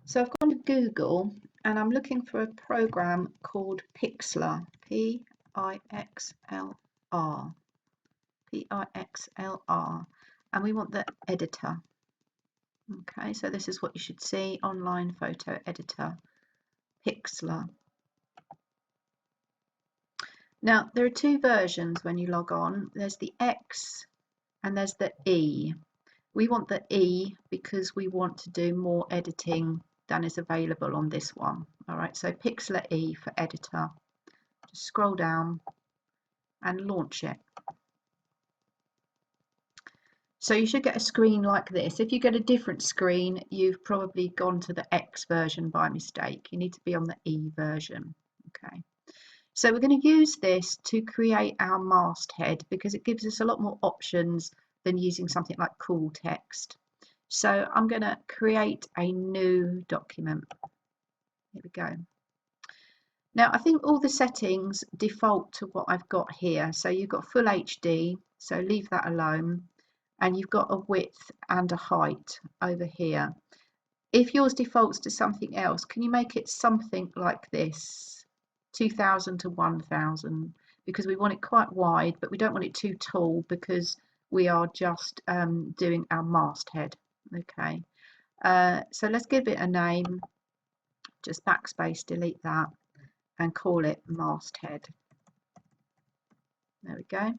So I've gone to Google and I'm looking for a program called Pixlr, P-I-X-L-R, P-I-X-L-R, and we want the editor. Okay, so this is what you should see, online photo editor, Pixlr. Now, there are two versions when you log on. There's the X and there's the E. We want the E because we want to do more editing than is available on this one. All right, so Pixlr E for editor. Just scroll down and launch it. So you should get a screen like this. If you get a different screen, you've probably gone to the X version by mistake. You need to be on the E version. Okay. So we're going to use this to create our masthead because it gives us a lot more options than using something like cool text. So I'm going to create a new document. Here we go. Now I think all the settings default to what I've got here. So you've got full HD, so leave that alone. And you've got a width and a height over here. If yours defaults to something else, can you make it something like this? 2000 to 1000, because we want it quite wide, but we don't want it too tall because we are just doing our masthead. Okay, so let's give it a name, just backspace, delete that, and call it masthead. There we go.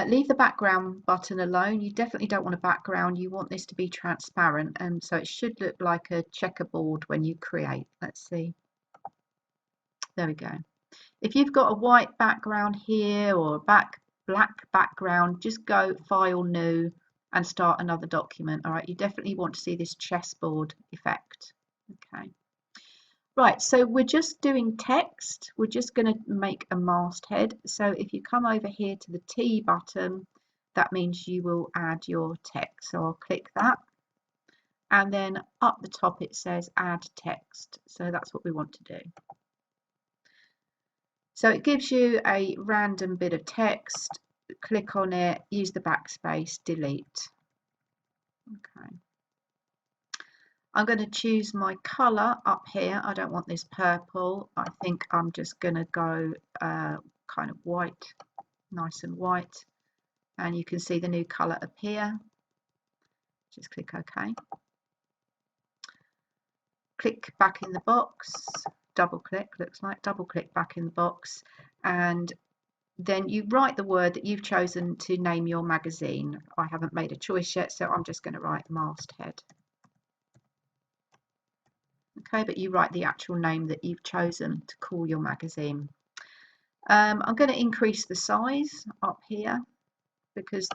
Leave the background button alone. You definitely don't want a background. You want this to be transparent, and so it should look like a checkerboard when you create. Let's see. There we go. If you've got a white background here or a black background, just go File, New, and start another document. All right, you definitely want to see this chessboard effect. Okay. Right, so we're just doing text. We're just going to make a masthead. So if you come over here to the T button, that means you will add your text. So I'll click that. And then up the top it says add text. So that's what we want to do. So it gives you a random bit of text. Click on it, use the backspace, delete. Okay. I'm going to choose my colour up here. I don't want this purple. I think I'm just going to go kind of white, nice and white. And you can see the new colour appear. Just click OK. Click back in the box, double click, looks like, double click back in the box. And then you write the word that you've chosen to name your magazine. I haven't made a choice yet, so I'm just going to write masthead. Okay, but you write the actual name that you've chosen to call your magazine. I'm going to increase the size up here because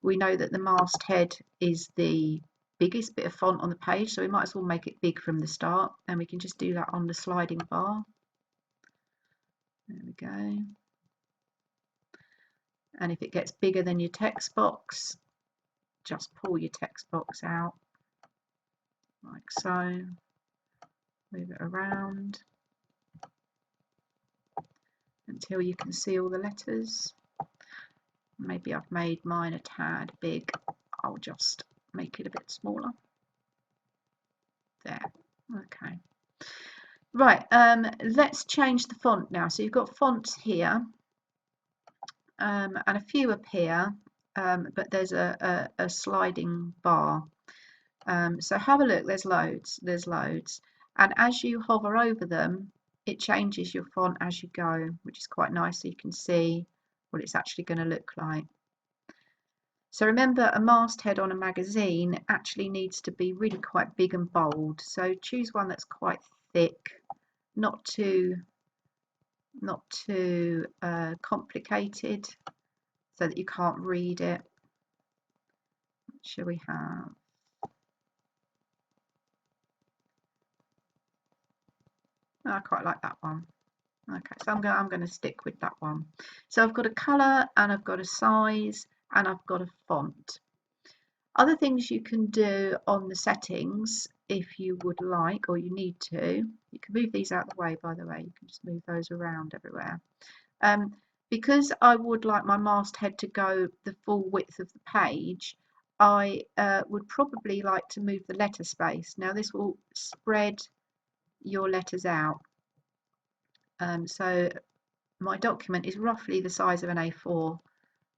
we know that the masthead is the biggest bit of font on the page, so we might as well make it big from the start, and we can just do that on the sliding bar. There we go. And if it gets bigger than your text box, just pull your text box out like so. Move it around until you can see all the letters. Maybe I've made mine a tad big. I'll just make it a bit smaller. There. Okay. Right, let's change the font now. So you've got fonts here, and a few appear, but there's a sliding bar. So have a look, there's loads. And as you hover over them, it changes your font as you go, which is quite nice, so you can see what it's actually going to look like. So remember, a masthead on a magazine actually needs to be really quite big and bold. So choose one that's quite thick, not too complicated, so that you can't read it. What shall we have? Oh, I quite like that one. Okay, so I'm going to stick with that one. So I've got a colour and I've got a size and I've got a font. Other things you can do on the settings, if you would like or you need to, you can move these out of the way, by the way, you can just move those around everywhere. Because I would like my masthead to go the full width of the page, I would probably like to move the letter space. Now this will spread your letters out. So my document is roughly the size of an A4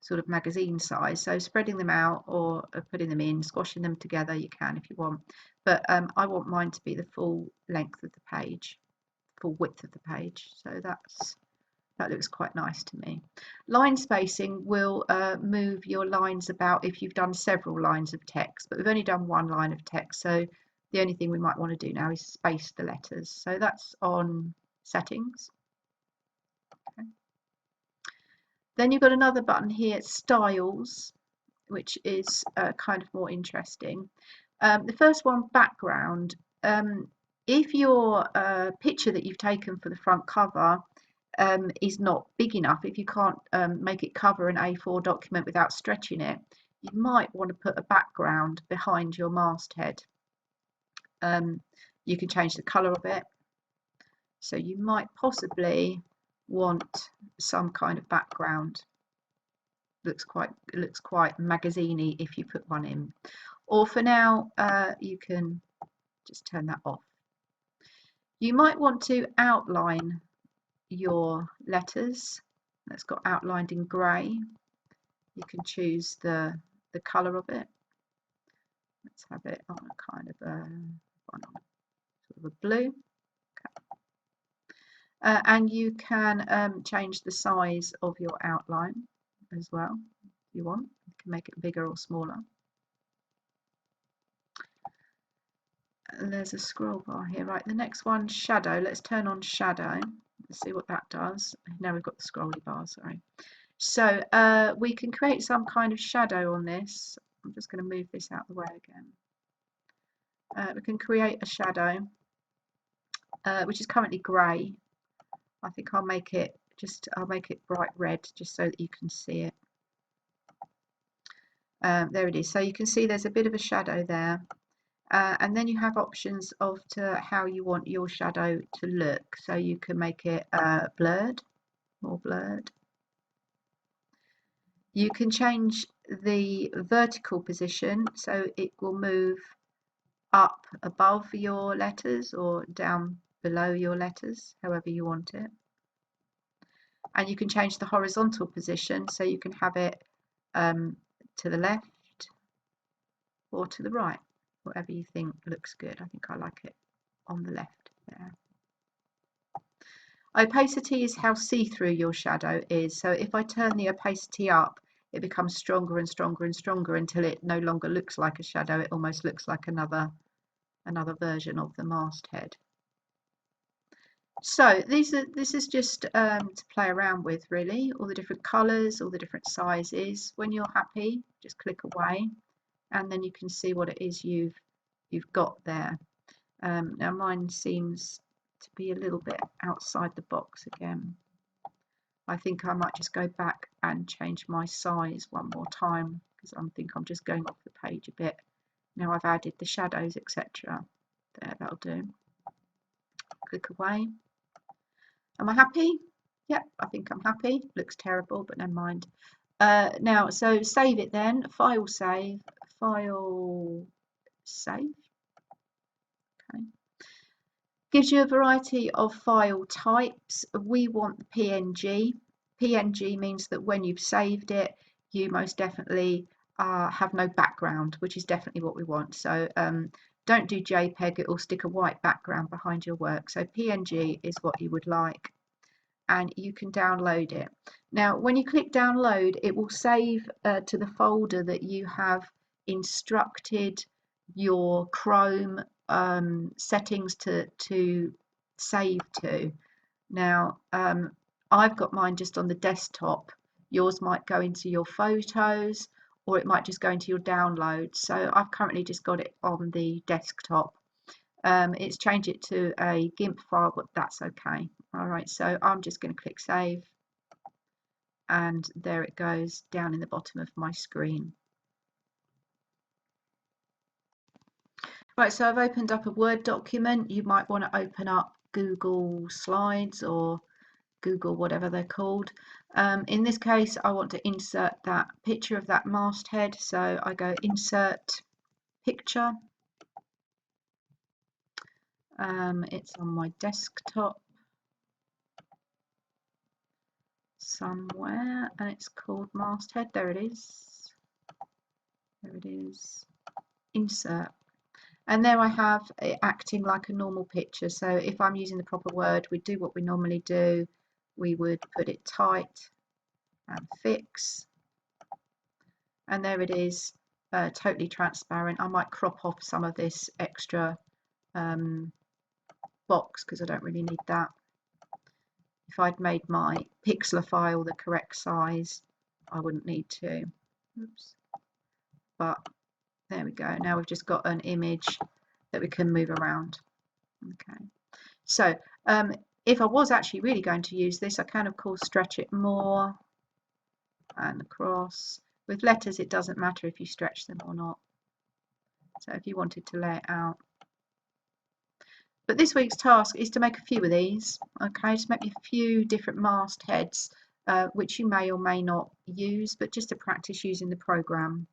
sort of magazine size, so spreading them out or putting them in, squashing them together, you can if you want, but I want mine to be the full length of the page, full width of the page, so that looks quite nice to me. Line spacing will move your lines about if you've done several lines of text, but we've only done one line of text, so the only thing we might want to do now is space the letters. So that's on settings. Okay. Then you've got another button here, styles, which is kind of more interesting. The first one, background. If your picture that you've taken for the front cover is not big enough, if you can't make it cover an A4 document without stretching it, you might want to put a background behind your masthead. You can change the colour of it, so you might possibly want some kind of background. It looks quite magazine-y if you put one in, or for now you can just turn that off. You might want to outline your letters. That's got outlined in grey. You can choose the colour of it. Let's have it on a kind of sort of a blue. Okay. And you can change the size of your outline as well if you want. You can make it bigger or smaller. And there's a scroll bar here. Right, the next one, shadow. Let's turn on shadow. Let's see what that does. Now we've got the scrolly bar, sorry. So we can create some kind of shadow on this. I'm just going to move this out of the way again. We can create a shadow, which is currently grey. I think I'll make it bright red just so that you can see it. There it is. So you can see there's a bit of a shadow there. And then you have options of how you want your shadow to look. So you can make it blurred, more blurred. You can change the vertical position, so it will move up above your letters or down below your letters, however you want it. And you can change the horizontal position, so you can have it to the left or to the right, whatever you think looks good. I think I like it on the left there. Opacity is how see-through your shadow is. So if I turn the opacity up, it becomes stronger and stronger and stronger until it no longer looks like a shadow. It almost looks like another version of the masthead. So this is just to play around with, really. All the different colours, all the different sizes. When you're happy, just click away, and then you can see what it is you've got there. Now mine seems to be a little bit outside the box again. I think I might just go back and change my size one more time, because I think I'm just going off the page a bit. Now I've added the shadows, etc. There, that'll do. Click away. Am I happy? Yep, I think I'm happy. Looks terrible, but never mind. Now, so save it then. File save. File save. Okay. Gives you a variety of file types. We want PNG. PNG means that when you've saved it, you most definitely have no background, which is definitely what we want. So don't do JPEG, it will stick a white background behind your work. So PNG is what you would like, and you can download it. Now, when you click download, it will save to the folder that you have instructed your Chrome settings to save to. Now, I've got mine just on the desktop. Yours might go into your photos, or it might just go into your downloads. So I've currently just got it on the desktop. It's changed it to a GIMP file, but that's okay. All right, so I'm just going to click save, and there it goes down in the bottom of my screen. Right, so I've opened up a Word document. You might want to open up Google Slides or Google, whatever they're called. In this case, I want to insert that picture of that masthead, so I go insert picture. It's on my desktop somewhere, and it's called masthead. There it is. There it is. Insert. And there I have it acting like a normal picture. So if I'm using the proper word, we'd do what we normally do. We would put it tight and fix. And there it is, totally transparent. I might crop off some of this extra box because I don't really need that. If I'd made my Pixlr file the correct size, I wouldn't need to. Oops. But there we go. Now we've just got an image that we can move around. Okay. So if I was actually really going to use this, I can of course stretch it more and across. With letters, it doesn't matter if you stretch them or not. So if you wanted to lay it out. But this week's task is to make a few of these. Okay, just make a few different mastheads, which you may or may not use, but just to practice using the program.